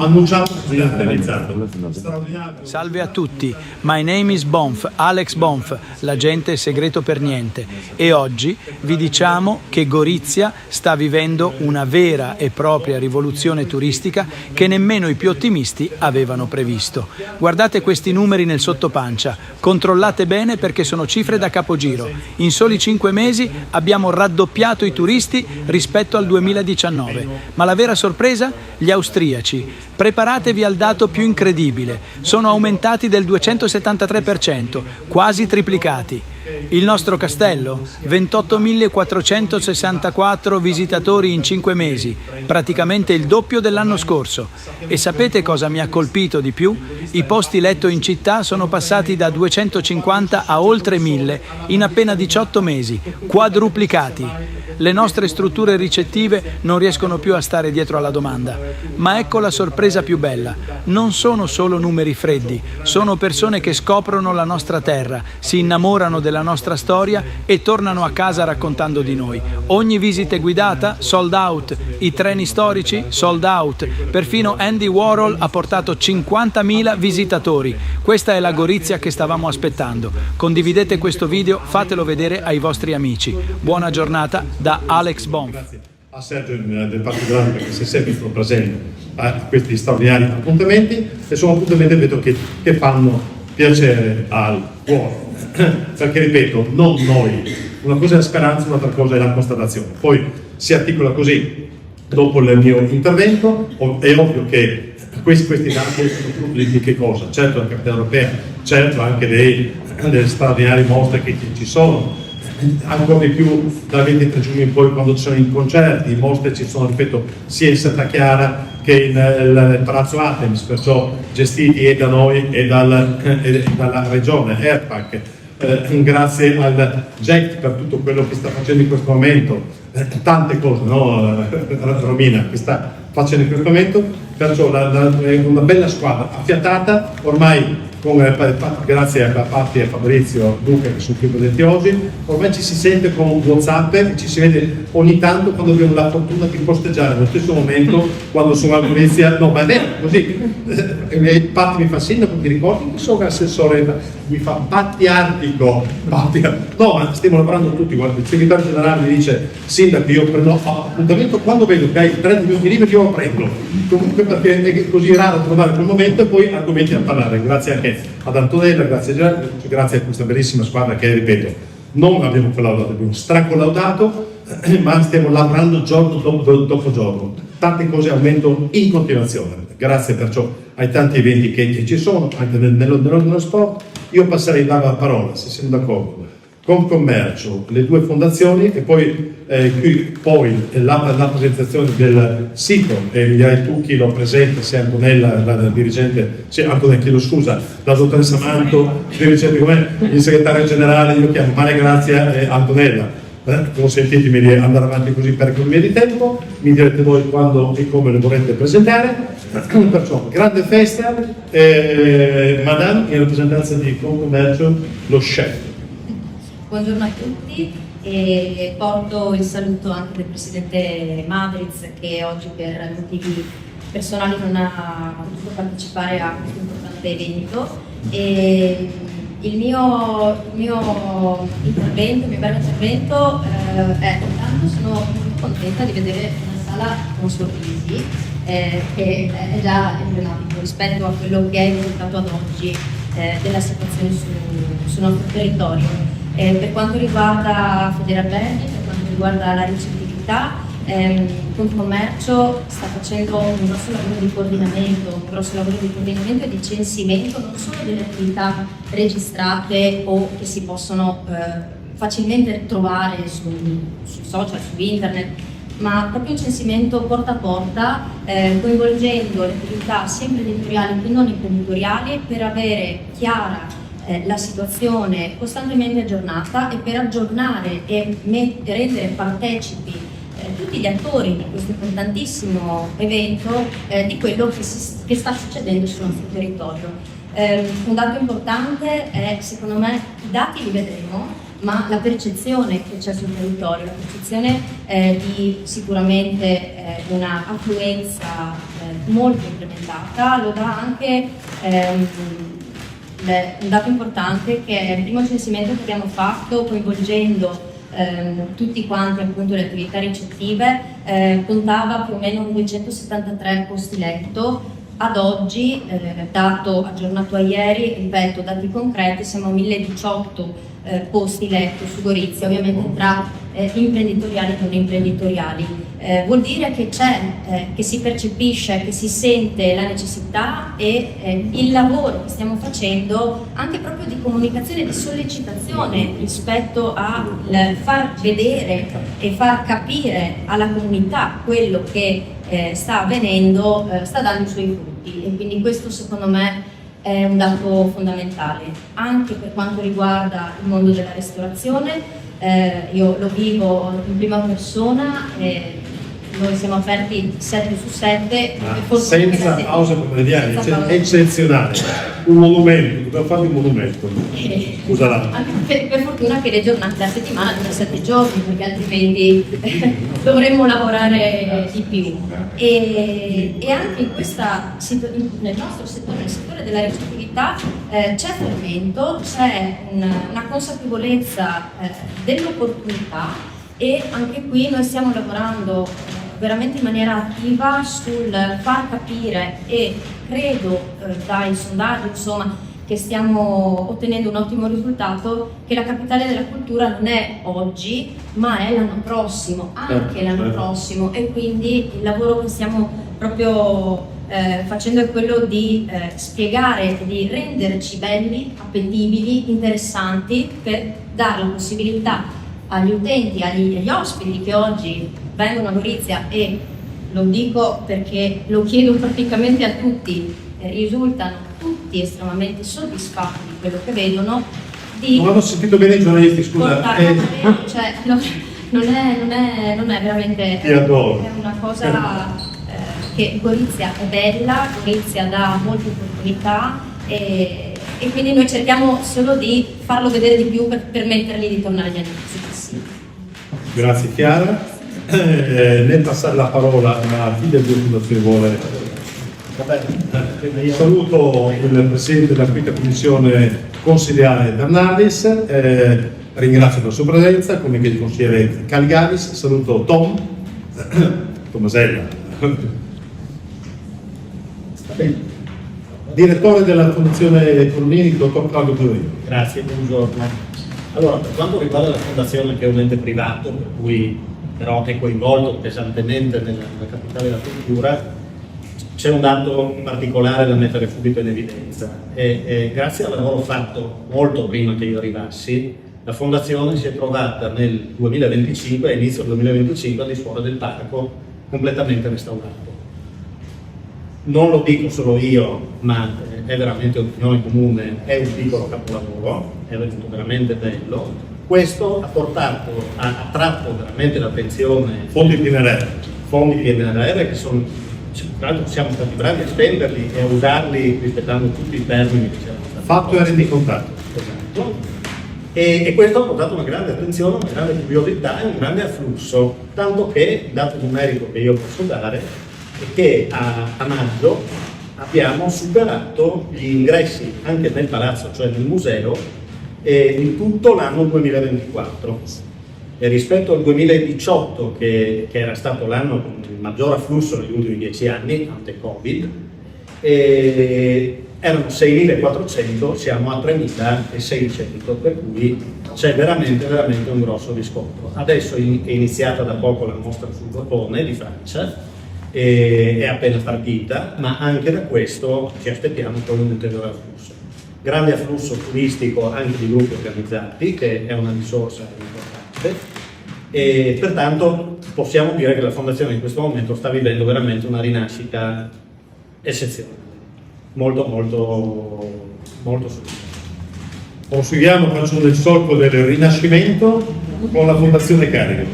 Annunciato realizzato. Salve a tutti, my name is Bonf, Alex Bonf, l'agente segreto per niente, e oggi vi diciamo che Gorizia sta vivendo una vera e propria rivoluzione turistica che nemmeno i più ottimisti avevano previsto. Guardate questi numeri nel sottopancia, controllate bene perché sono cifre da capogiro. In soli 5 mesi abbiamo raddoppiato i turisti rispetto al 2019, ma la vera sorpresa? Gli austriaci. Preparatevi al dato più incredibile, sono aumentati del 273%, quasi triplicati. Il nostro castello? 28.464 visitatori in 5 mesi, praticamente il doppio dell'anno scorso. E sapete cosa mi ha colpito di più? I posti letto in città sono passati da 250 a oltre 1.000 in appena 18 mesi, quadruplicati. Le nostre strutture ricettive non riescono più a stare dietro alla domanda. Ma ecco la sorpresa più bella. Non sono solo numeri freddi, sono persone che scoprono la nostra terra, si innamorano della nostra storia e tornano a casa raccontando di noi. Ogni visita guidata sold out, i treni storici sold out, perfino Andy Warhol ha portato 50.000 visitatori. Questa è la Gorizia che stavamo aspettando. Condividete questo video, fatelo vedere ai vostri amici. Buona giornata da Alex Bonf. Grazie a Sergio del Parco Grande perché si è sempre presente a questi straordinari appuntamenti e sono appuntamenti vedo che fanno piacere al cuore. Perché ripeto, non noi, una cosa è la speranza, un'altra cosa è la constatazione. Poi si articola così dopo il mio intervento, è ovvio che questi dati sono frutto di che cosa? Certo la capitale europea, certo anche delle straordinarie mostre che ci sono, ancora di più dal 23 giugno in poi quando ci sono i concerti, i mostre ci sono, ripeto, sia in Santa Chiara che in Palazzo Artemis, perciò gestiti e da noi e dalla regione ERPAC. Grazie al JET per tutto quello che sta facendo in questo momento, tante cose, no? Romina che sta facendo in questo momento, perciò è una bella squadra affiatata ormai. Grazie a Patti e a Fabrizio Duca che sono qui presenti oggi, ormai ci si sente con WhatsApp e ci si vede ogni tanto quando abbiamo la fortuna di posteggiare nello stesso momento quando sono a Gorizia. No, ma è vero, così Patti mi fa sindaco, ti ricordi che sono assessore, mi fa Patti Artico, no ma stiamo lavorando tutti, guarda, il segretario generale mi dice sindaco io prendo appuntamento quando vedo che hai 30 minuti liberi io lo prendo, comunque perché è così raro trovare quel momento e poi argomenti a parlare. Grazie anche ad Antonella, grazie a questa bellissima squadra che, ripeto, non abbiamo collaudato, abbiamo stracollaudato, ma stiamo lavorando giorno dopo giorno. Tante cose aumentano in continuazione. Grazie perciò ai tanti eventi che ci sono, anche nello sport. Io passerei la parola, se siamo d'accordo, Confcommercio, le due fondazioni e poi la presentazione del sito, e direi tu chi lo presenta, sia Antonella, la dirigente, Antonella, chiedo scusa, la dottoressa Manto, dirigente come il segretario generale, io chiamo Maria Grazia e Antonella. Consentitemi di andare avanti così per economia di tempo, mi direte voi quando e come le vorrete presentare. Perciò grande festa, Madame in rappresentanza di Confcommercio, lo chef. Buongiorno a tutti e porto il saluto anche del Presidente Madriz che oggi per motivi personali non ha potuto partecipare a questo importante evento. E il mio intervento, il mio breve intervento è intanto sono molto contenta di vedere una sala con sorrisi che è già emblematico rispetto a quello che è il risultato ad oggi della situazione sul nostro territorio. Per quanto riguarda Federabene, per quanto riguarda la ricettività, Confcommercio sta facendo un grosso lavoro di coordinamento, e di censimento non solo delle attività registrate o che si possono facilmente trovare sui social, su internet, ma proprio un censimento porta a porta, coinvolgendo le attività sia imprenditoriali che non imprenditoriali per avere chiara la situazione costantemente aggiornata e per aggiornare e rendere partecipi tutti gli attori di questo importantissimo evento di quello che sta succedendo sul nostro territorio. Un dato importante è, secondo me, i dati li vedremo, ma la percezione che c'è sul territorio, la percezione di sicuramente una affluenza molto incrementata, lo dà anche un dato importante, che è il primo censimento che abbiamo fatto coinvolgendo tutti quanti appunto le attività ricettive, contava più o meno 273 posti letto. Ad oggi, dato aggiornato a ieri, ripeto, dati concreti, siamo a 1018 posti letto su Gorizia, ovviamente tra imprenditoriali e non imprenditoriali. Vuol dire che c'è, che si percepisce, che si sente la necessità e il lavoro che stiamo facendo anche proprio di comunicazione, di sollecitazione rispetto a far vedere e far capire alla comunità quello che sta avvenendo, sta dando i suoi frutti, e quindi questo secondo me è un dato fondamentale anche per quanto riguarda il mondo della ristorazione. Io lo vivo in prima persona, noi siamo aperti 7 su 7 senza pausa pomeridiana, eccezionale, un monumento, dobbiamo fare un monumento. Scusa, per fortuna che le giornate della settimana sono 7 giorni, perché altrimenti dovremmo lavorare di più. E anche in nel nostro settore, nel settore della ricettività, c'è fermento, c'è una consapevolezza dell'opportunità, e anche qui noi stiamo lavorando veramente in maniera attiva sul far capire, e credo dai sondaggi insomma che stiamo ottenendo un ottimo risultato, che la capitale della cultura non è oggi ma è l'anno prossimo, anche l'anno prossimo, e quindi il lavoro che stiamo proprio facendo è quello di spiegare e di renderci belli, appetibili, interessanti, per dare la possibilità agli utenti, agli ospiti che oggi vengono a Gorizia, e lo dico perché lo chiedo praticamente a tutti, risultano tutti estremamente soddisfatti di quello che vedono. Non hanno sentito bene i giornalisti, scusa. Cioè, non è veramente, Ti adoro. è una cosa che Gorizia è bella, Gorizia dà molte opportunità, e quindi noi cerchiamo solo di farlo vedere di più per permettergli di tornare agli inizi. Grazie Chiara. Nel passare la parola a chi del Fondazione vuole. Saluto il Presidente della Quinta Commissione consigliare Bernardis, ringrazio per la sua presenza, come anche il consigliere Caligaris, saluto Tomasella, direttore della Fondazione Colonnini, il dottor Claudio Teorio. Grazie, buongiorno. Allora, per quanto riguarda la Fondazione, che è un ente privato, per cui però è coinvolto pesantemente nella capitale della cultura, c'è un dato particolare da mettere subito in evidenza. Grazie al lavoro fatto molto prima che io arrivassi, la Fondazione si è trovata nel 2025, a inizio 2025, a disporre del parco completamente restaurato. Non lo dico solo io, ma è veramente opinione comune, è un piccolo capolavoro, è venuto veramente bello. Questo ha attratto veramente l'attenzione. Fondi PNRR. Fondi PNRR che sono, tra l'altro siamo stati bravi a spenderli e a usarli rispettando tutti i termini che c'erano stati. Fatto e rendicontato. Esatto. E questo ha portato una grande attenzione, una grande curiosità e un grande afflusso, tanto che il dato numerico che io posso dare è che a maggio abbiamo superato gli ingressi anche nel palazzo, cioè nel museo, in tutto l'anno 2024. E rispetto al 2018, che era stato l'anno con il maggior afflusso negli ultimi 10 anni, ante Covid, erano 6.400, siamo a 3.600, per cui c'è veramente un grosso riscontro. Adesso è iniziata da poco la mostra sul Borbone di Francia, è appena partita, ma anche da questo ci aspettiamo poi un ulteriore afflusso. Grande afflusso turistico anche di gruppi organizzati, che è una risorsa importante, e pertanto possiamo dire che la Fondazione in questo momento sta vivendo veramente una rinascita eccezionale, molto soddisfatto. Proseguiamo, faccio nel solco del Rinascimento con la Fondazione Carico.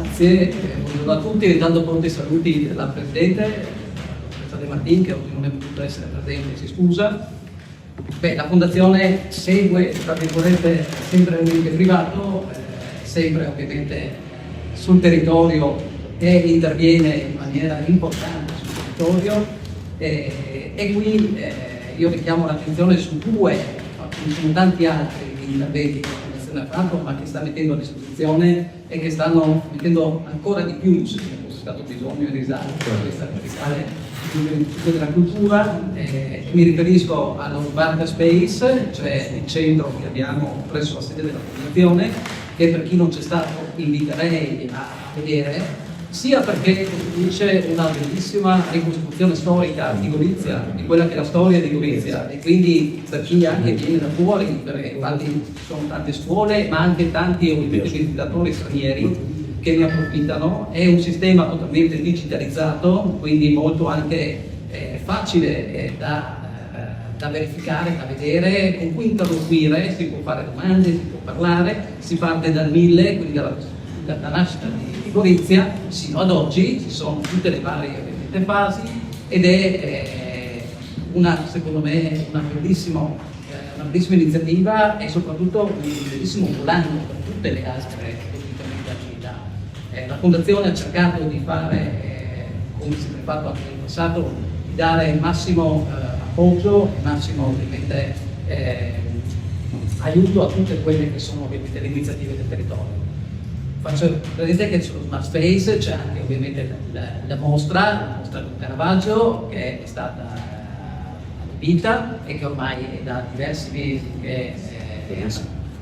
Grazie, buongiorno a tutti, ritando pronti i saluti della Presidente, la Professoressa De Martin, che oggi non è potuta essere presente, si scusa. Beh, la fondazione segue, tra virgolette, sempre un ente privato, sempre ovviamente sul territorio e interviene in maniera importante sul territorio e qui io richiamo l'attenzione su due, ci sono tanti altri interventi che la fondazione ha fatto ma che sta mettendo a disposizione e che stanno mettendo ancora di più se fosse stato bisogno di risalto a questa capitale della cultura. Mi riferisco allo Varga Space, cioè il centro che abbiamo presso la sede della fondazione, che per chi non c'è stato inviterei a vedere, sia perché costituisce una bellissima ricostruzione storica di Gorizia, di quella che è la storia di Gorizia, e quindi per chi anche viene da fuori, perché infatti ci sono tante scuole ma anche tanti visitatori stranieri che ne approfittano. È un sistema totalmente digitalizzato, quindi molto anche facile da verificare, da vedere, con cui interloquire, si può fare domande, si può parlare, si parte dal 1000, quindi dalla nascita di Gorizia sino ad oggi, ci sono tutte le varie ovviamente fasi ed è secondo me una bellissima iniziativa e soprattutto un bellissimo volano per tutte le altre attività. La Fondazione ha cercato di fare, come si è fatto anche nel passato, di dare il massimo appoggio, il massimo ovviamente aiuto a tutte quelle che sono ovviamente le iniziative del territorio. Faccio vedere che sullo Smart Space c'è anche ovviamente la mostra del Caravaggio che è stata adibita e che ormai è da diversi mesi che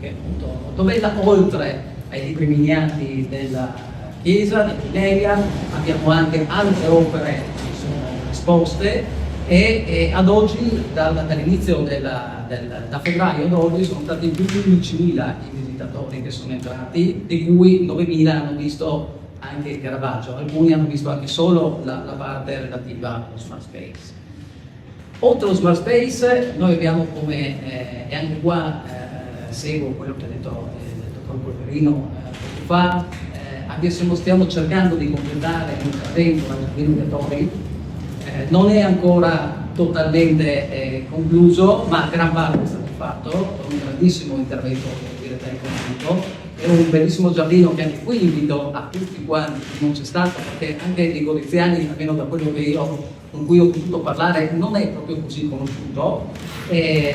è molto bella, oltre ai libri miniati della Chiesa, di Mineria. Abbiamo anche altre opere che sono esposte e ad oggi, dall'inizio da febbraio ad oggi, sono stati più di 11.000 i visitatori che sono entrati, di cui 9.000 hanno visto anche il Caravaggio, alcuni hanno visto anche solo la parte relativa allo Smart Space. Oltre allo Smart Space, noi abbiamo come, e anche qua seguo quello che ha detto il dottor Polverino poco fa, stiamo cercando di completare l'intervento al Giardino Gattori. Non è ancora totalmente concluso, ma gran parte è stato fatto, un grandissimo intervento tecnico. È un bellissimo giardino che anche qui invito a tutti quanti che non c'è stato, perché anche i goriziani, almeno da quello che con cui ho potuto parlare, non è proprio così conosciuto ed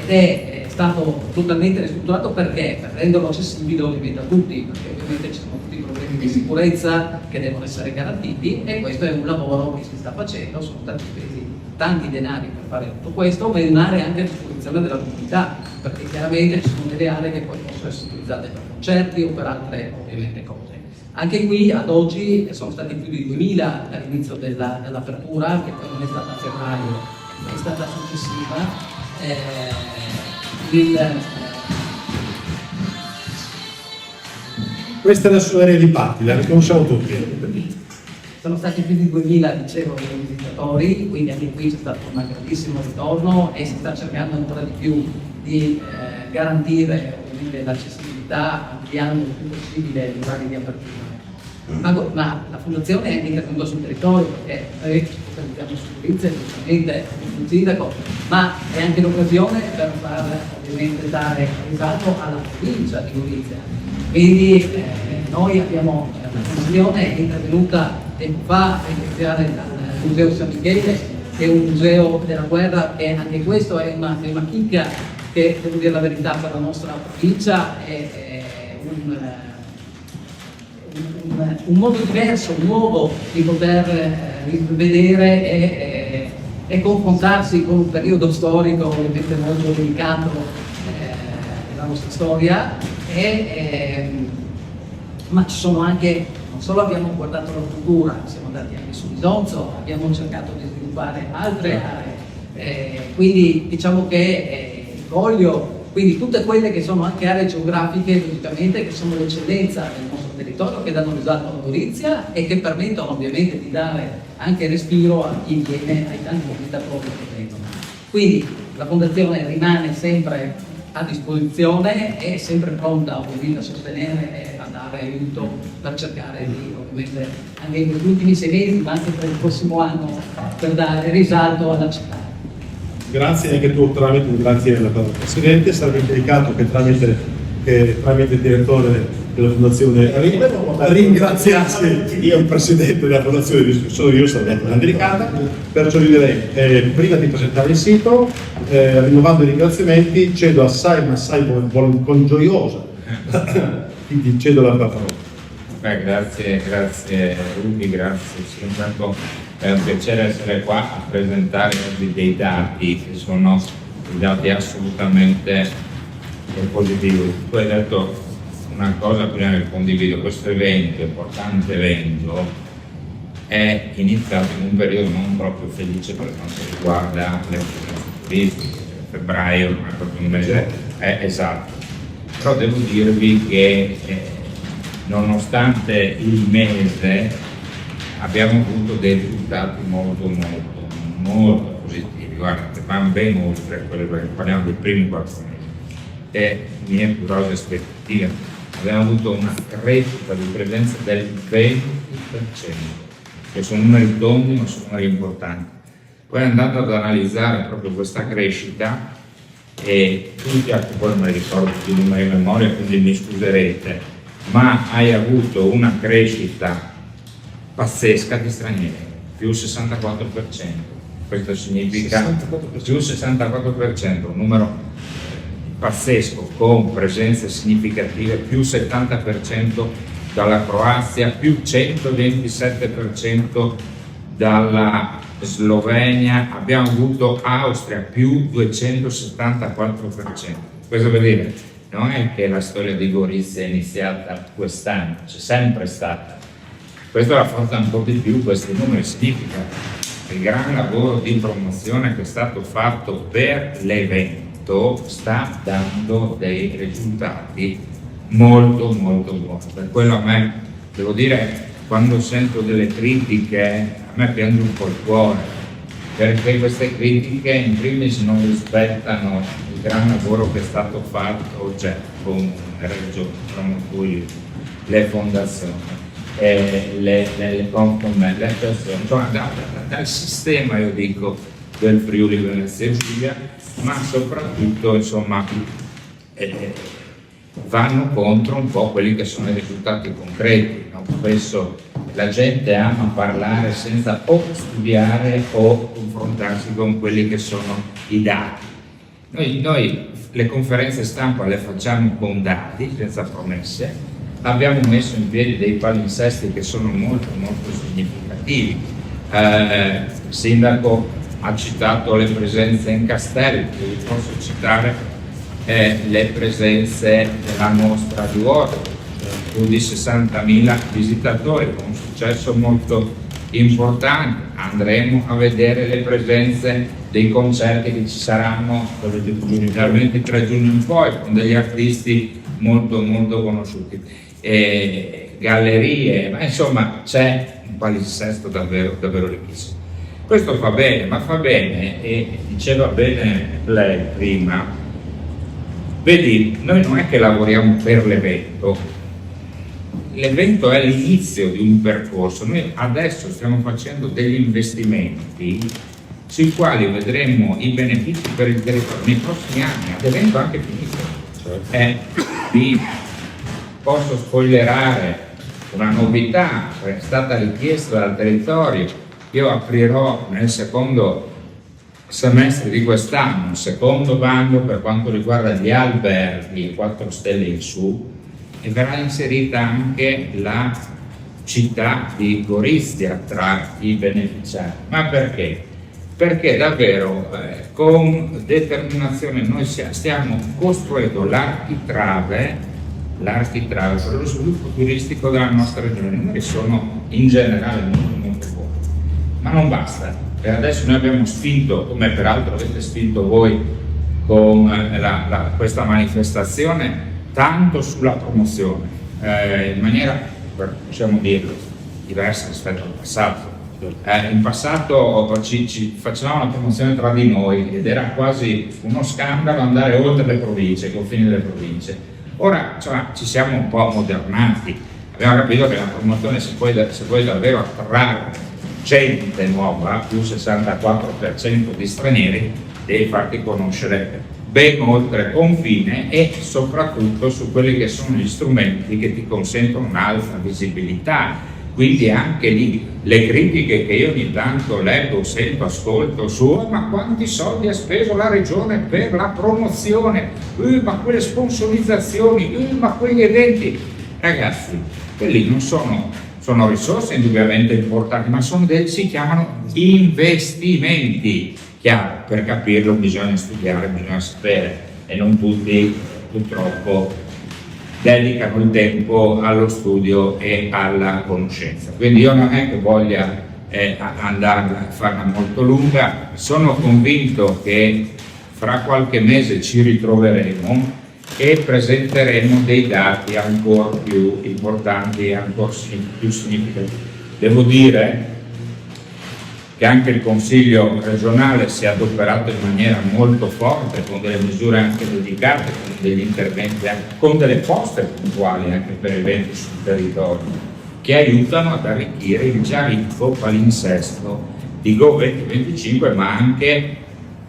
è stato totalmente ristrutturato perché per renderlo accessibile ovviamente a tutti, perché ovviamente ci sono tutti i problemi di sicurezza che devono essere garantiti e questo è un lavoro che si sta facendo, sono stati spesi tanti denari per fare tutto questo, ma è un'area anche a disposizione della comunità, perché chiaramente ci sono delle aree che poi possono essere utilizzate per concerti o per altre ovviamente cose. Anche qui ad oggi sono stati più di 2000 all'inizio dell'apertura, che poi non è stata a febbraio, ma è stata successiva. Questa è la sua area di Patti, la riconosciamo tutti. Sono stati più di 2000, dicevo, visitatori, quindi anche qui c'è stato un grandissimo ritorno e si sta cercando ancora di più di garantire ovviamente l'accessibilità, ampliando il più possibile gli orari di apertura. Ma la Fondazione è anche intervenuta sul territorio, perché noi ci focalizziamo su Gorizia, giustamente sul sindaco, ma è anche l'occasione per far ovviamente dare risalto alla provincia di Gorizia. Quindi noi abbiamo, la Fondazione è intervenuta tempo fa a iniziare dal Museo San Michele, che è un museo della guerra, e anche questo è una chicca che, devo dire la verità, per la nostra provincia è un modo diverso, nuovo di poter vedere e confrontarsi con un periodo storico ovviamente molto delicato della nostra storia, ma ci sono anche, non solo abbiamo guardato la cultura, siamo andati anche su Bisonzo, abbiamo cercato di sviluppare altre aree, quindi diciamo che il Coglio, quindi tutte quelle che sono anche aree geografiche logicamente che sono l'eccellenza del nostro territorio, che danno risalto alla Gorizia e che permettono ovviamente di dare anche respiro a chi viene, ai tanti visitatori che vengono. Quindi la Fondazione rimane sempre a disposizione e sempre pronta ovviamente a sostenere e a dare aiuto per cercare di ovviamente anche negli ultimi 6 mesi, ma anche per il prossimo anno, per dare risalto alla città. Grazie anche tu tramite, grazie alla Presidente, sarebbe indicato che tramite il direttore della Fondazione ringraziassi il Presidente della Fondazione, sono io, sarei una delicata, perciò io direi, prima di presentare il sito, rinnovando i ringraziamenti, cedo assai con gioiosa, quindi cedo la parola. Grazie Rudy, grazie. Intanto è un piacere essere qua a presentare oggi dei dati che sono dati assolutamente positivi. Tu hai detto una cosa prima che condivido, questo evento, importante evento, è iniziato in un periodo non proprio felice per quanto riguarda le turistiche. Febbraio non è proprio un mese, esatto. Però devo dirvi che nonostante il mese abbiamo avuto dei risultati molto positivi, guardate, vanno ben oltre quello che parliamo dei primi 4 mesi e mie più rose aspettative. Abbiamo avuto una crescita di presenza del 20%, che sono numeri tondi ma sono numeri importanti. Poi andando ad analizzare proprio questa crescita, e tutti, anche poi non mi ricordo più di memoria, quindi mi scuserete, ma hai avuto una crescita pazzesca di stranieri, più 64%. Questo significa più 64%, un numero pazzesco, con presenze significative, più 70% dalla Croazia, più 127% dalla Slovenia, abbiamo avuto Austria più 274%. Questo per dire, non è che la storia di Gorizia è iniziata quest'anno, c'è sempre stata. Questo rafforza un po' di più questi numeri, significa il gran lavoro di promozione che è stato fatto per l'evento sta dando dei risultati molto buoni. Per quello a me, devo dire, quando sento delle critiche, a me piange un po' il cuore, perché queste critiche in primis non rispettano il gran lavoro che è stato fatto con le regioni, promotori, le fondazioni, le confcom, le persone, insomma dal sistema, io dico, del Friuli Venezia Giulia, ma soprattutto insomma vanno contro un po' quelli che sono i risultati concreti, no? Spesso la gente ama parlare senza o studiare o confrontarsi con quelli che sono i dati. Noi le conferenze stampa le facciamo con dati, senza promesse, abbiamo messo in piedi dei palinsesti che sono molto significativi. Il sindaco ha citato le presenze in castelli, vi posso citare le presenze della nostra Duomo, più di 60.000 visitatori, con un successo molto importante. Andremo a vedere le presenze dei concerti che ci saranno dal 23 giugno in poi, con degli artisti molto conosciuti, gallerie, ma insomma c'è un palinsesto davvero ricchissimo. Questo fa bene, ma fa bene, e diceva bene lei prima, vedi, noi non è che lavoriamo per l'evento, l'evento è l'inizio di un percorso. Noi adesso stiamo facendo degli investimenti sui quali vedremo i benefici per il territorio nei prossimi anni, ad evento anche finito. Vi posso spoilerare una novità che è stata richiesta dal territorio. Io aprirò nel secondo semestre di quest'anno un secondo bando per quanto riguarda gli alberghi 4 stelle in su, e verrà inserita anche la città di Gorizia tra i beneficiari. Ma perché? Perché davvero con determinazione noi stiamo costruendo l'architrave per lo sviluppo turistico della nostra regione, che sono in generale molto buoni. Ma non basta, e adesso noi abbiamo spinto, come peraltro avete spinto voi con questa manifestazione, tanto sulla promozione, in maniera, possiamo dirlo, diversa rispetto al passato. In passato ci facevamo la promozione tra di noi ed era quasi uno scandalo andare oltre le province, i confini delle province. Ora ci siamo un po' ammodernati, abbiamo capito che la promozione, se vuoi davvero attrarre gente nuova, più 64% di stranieri, devi farti conoscere ben oltre confine e soprattutto su quelli che sono gli strumenti che ti consentono un'alta visibilità. Quindi anche lì le critiche che io ogni tanto leggo, sento, ascolto su ma quanti soldi ha speso la regione per la promozione, ma quelle sponsorizzazioni, ma quegli eventi. Ragazzi, quelli non sono risorse indubbiamente importanti, ma si chiamano investimenti. Chiaro, per capirlo bisogna studiare, bisogna sapere e non tutti purtroppo dedicano il tempo allo studio e alla conoscenza. Quindi io non è che voglia andare a farla molto lunga, sono convinto che fra qualche mese ci ritroveremo e presenteremo dei dati ancora più importanti e ancora più significativi. Devo dire che anche il Consiglio regionale si è adoperato in maniera molto forte, con delle misure anche dedicate, con degli interventi, con delle poste puntuali anche per eventi sul territorio, che aiutano ad arricchire il già ricco palinsesto di Go 2025, ma anche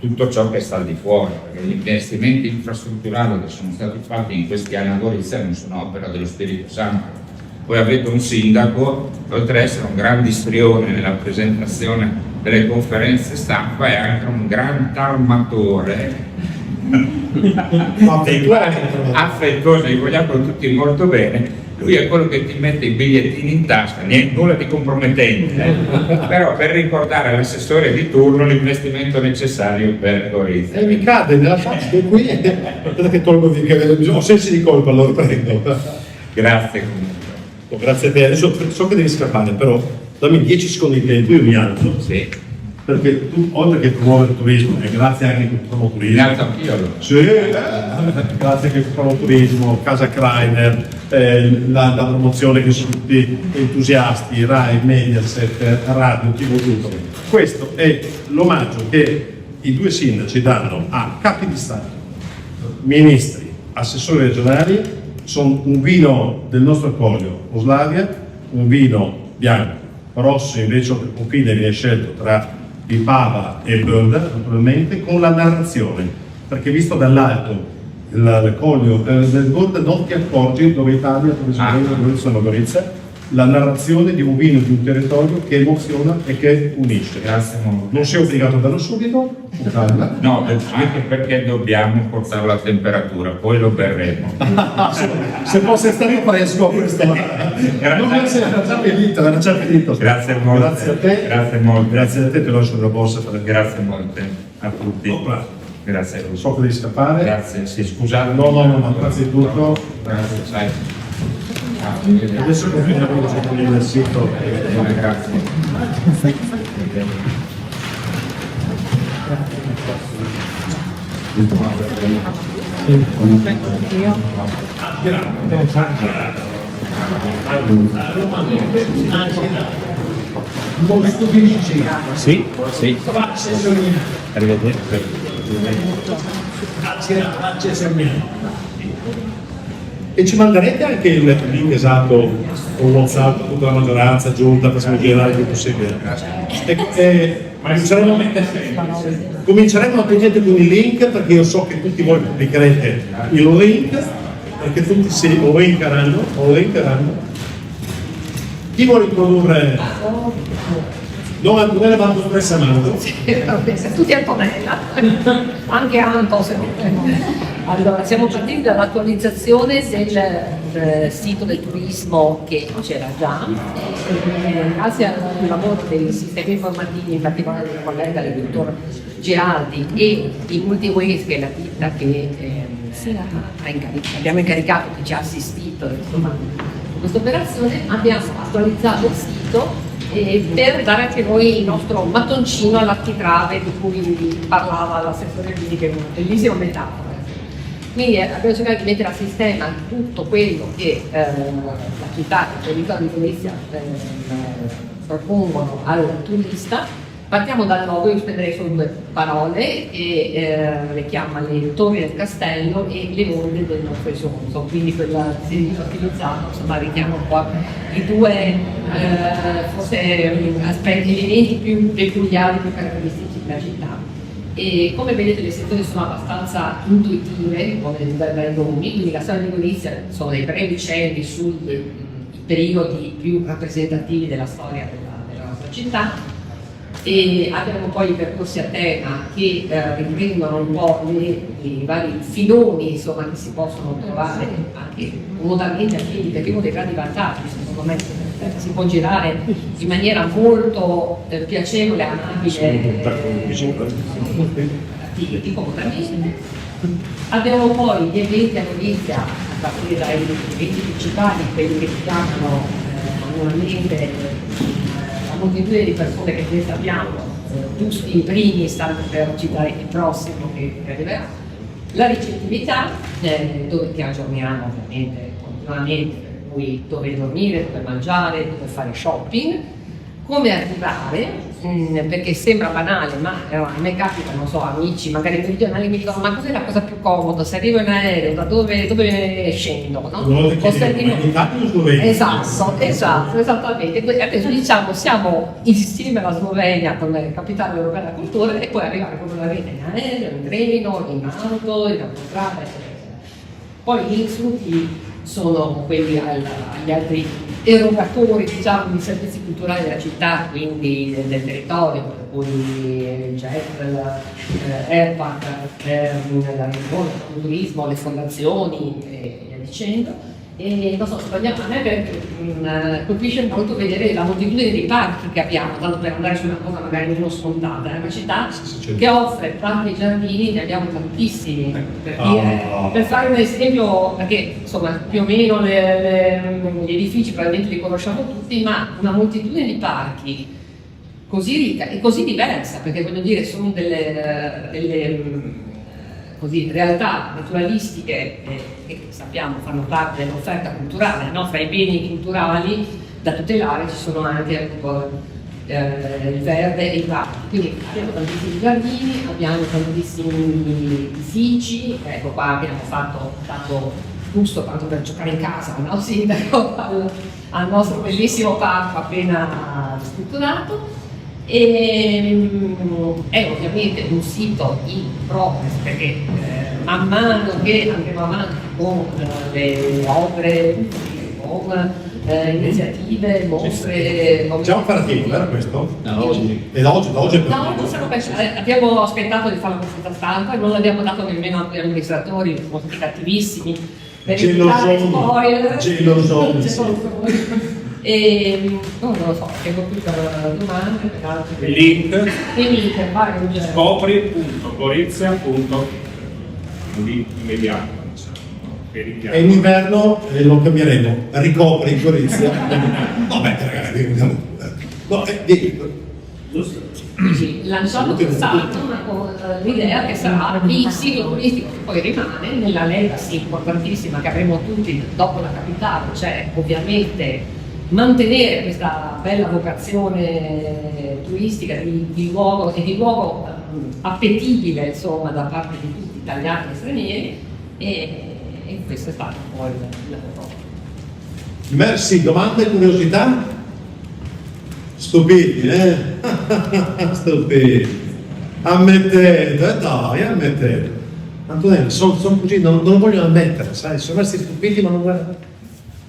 tutto ciò che sta al di fuori, perché gli investimenti infrastrutturali che sono stati fatti in questi anni a Gorizia non sono opera dello Spirito Santo. Voi avete un sindaco, oltre ad essere un grande istrione nella presentazione delle conferenze stampa, è anche un gran armatore affettuoso, li vogliamo tutti molto bene. Lui è quello che ti mette i bigliettini in tasca, nulla di compromettente, però per ricordare all'assessore di turno l'investimento necessario per Gorizia. E mi cade nella faccia qui, aspetta che tolgo che ho sensi di colpa, lo riprendo. Grazie comunque. Grazie a te, adesso so che devi scappare, però dammi 10 secondi di tempo, io mi alzo. Sì. Perché tu, oltre che promuovere il turismo, e grazie anche che promuovo Mi turismo. alzo anch'io allora. Sì, grazie che promuovo turismo, Casa Kreiner, la promozione che sono tutti entusiasti, Rai, Mediaset, Radio, TV, tutto. Questo è l'omaggio che i due sindaci danno a capi di Stato, ministri, assessori regionali. Sono un vino del nostro Acquolio, Oslavia, un vino bianco, rosso invece il confine viene scelto tra Pipava e Bölda, naturalmente, con la narrazione, perché visto dall'alto il coglio del Bölda non ti accorgi dove Italia, dove sono Gorizia, la narrazione di un vino di un territorio che emoziona e che unisce. Grazie molto. Non sei obbligato a darlo subito, con calma. No, anche perché dobbiamo portare la temperatura, poi lo berremo. Se fosse stato fresco questo non era già finito, era già finito. Grazie molto. Grazie a te. Grazie molto. Grazie a te, te lo lascio nella borsa per Grazie molte a tutti. Opla. Grazie a tutti. So che devi scappare. Grazie, sì, scusate. No, grazie di tutto. Grazie, sai. Adesso continuiamo con il sito. Grazie. Sì, sì. Arrivederci. E ci manderete anche il link esatto con WhatsApp a tutta la maggioranza giunta, facciamo girare il più possibile. Cominceremo naturalmente con i link, perché io so che tutti voi pubblicherete il link, perché tutti si o linkeranno. Chi vuole introdurre? Non Antonella, ma dottoressa Mando. Tutti Antonella, anche Anto se no. Allora, siamo partiti dall'attualizzazione del sito del turismo che c'era già, grazie al lavoro dei sistemi informativi, in particolare del collega del dottor Girardi e di Multiways, che è la ditta che abbiamo incaricato, che ci ha assistito insomma, in questa operazione. Abbiamo attualizzato il sito per dare anche noi il nostro mattoncino all'architrave di cui parlava l'assessore Lini, che è una bellissima metafora. Quindi abbiamo cercato di mettere a sistema tutto quello che la città e il territorio di Gorizia propongono al turista. Partiamo dal logo, io spenderei solo 2 parole, e le chiama le torri del castello e le onde del nostro esonso, quindi quella che si è utilizzato, insomma richiama un po' i due forse aspetti, elementi più peculiari, più caratteristici della città. E come vedete le sezioni sono abbastanza intuitive, come dai nomi, quindi la storia di Gorizia sono dei brevi cenni sui periodi più rappresentativi della storia della nostra città. E abbiamo poi i percorsi a tema che riprendono un po' i vari filoni, insomma, che si possono trovare anche modalmente a piedi, perché uno dei grandi vantaggi secondo me si può girare in maniera molto piacevole, amabile, comodamente. Abbiamo poi gli eventi a Gorizia, a partire dai eventi principali, quelli che si chiamano annualmente la moltitudine di persone che già sappiamo, giusti i primi, stanno per citare il prossimo che arriverà, la ricettività, dove ti aggiorniamo ovviamente continuamente, per cui dove dormire, dove mangiare, dove fare shopping, come arrivare, perché sembra banale, ma a me capita, non so, amici magari meridionali mi dicono: ma cos'è la cosa più comoda? Se arrivo in aereo, da dove scendo? No? Esatto, esattamente. Adesso diciamo siamo insieme alla Slovenia come capitale europea della cultura, e poi arrivare come la rete in aereo, in treno, in auto, in autostrada, eccetera. Poi gli insulti sono quelli agli altri erogatori, diciamo, di servizi culturali della città, quindi del territorio, per cui il JET, l'ERPAC, la regione, il turismo, le fondazioni e via dicendo. E non so, sbagliamo, a me colpisce molto vedere la moltitudine di parchi che abbiamo, tanto per andare su una cosa magari meno scontata. È una città che offre parchi e giardini, ne abbiamo tantissimi, per fare un esempio, perché insomma più o meno gli edifici probabilmente li conosciamo tutti, ma una moltitudine di parchi così ricca e così diversa, perché voglio dire sono delle così, realtà naturalistiche che sappiamo fanno parte dell'offerta culturale, no? Fra i beni culturali da tutelare ci sono anche appunto, il verde e i parchi, quindi abbiamo tantissimi giardini, abbiamo tantissimi edifici, ecco qua abbiamo dato giusto tanto per giocare in casa, no? Sindaco, al nostro bellissimo parco appena strutturato. E è ovviamente un sito in progress, perché man mano che andremo avanti con le opere, con iniziative, mostre. C'è un operativo, era questo? No, oggi. E da oggi No, non siamo abbiamo aspettato di fare la conferenza stampa e non l'abbiamo dato nemmeno agli amministratori, molti cattivissimi, per evitare spoiler. E non lo so, tengo qui per domande, per altre. Il link Vai, link immediato. E in inverno lo cambieremo, ricopri in Gorizia. Vabbè, ragazzi, no, sì, lanciato quest'anno l'idea che sarà il sito turistico che poi rimane nella legacy importantissima che avremo tutti dopo la capitale, cioè ovviamente mantenere questa bella vocazione turistica di luogo appetibile, insomma, da parte di tutti, italiani e stranieri, e questo è stato poi il lavoro. Merci, domande e curiosità? Stupidi, Stupidi. Ammettete, dai, ammettete. Antonella, sono così, non lo vogliono ammettere, sai, sono rimasti stupiti ma non guardano.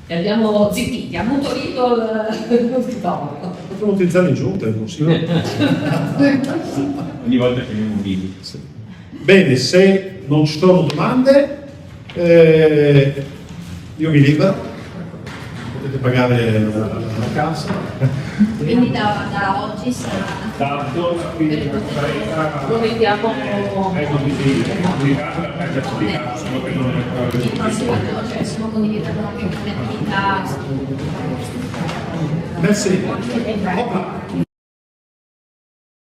E abbiamo zittiti, ha mutorito lo scrittorio. Potremmo utilizzarlo in giunta, è possibile. Ogni volta che andiamo vivi. Bene, se non ci sono domande, io vi libero, potete pagare la casa. Quindi da oggi sarà Lo vediamo il prossimo anno, cioè stiamo condividendo anche alcune attività. Merci.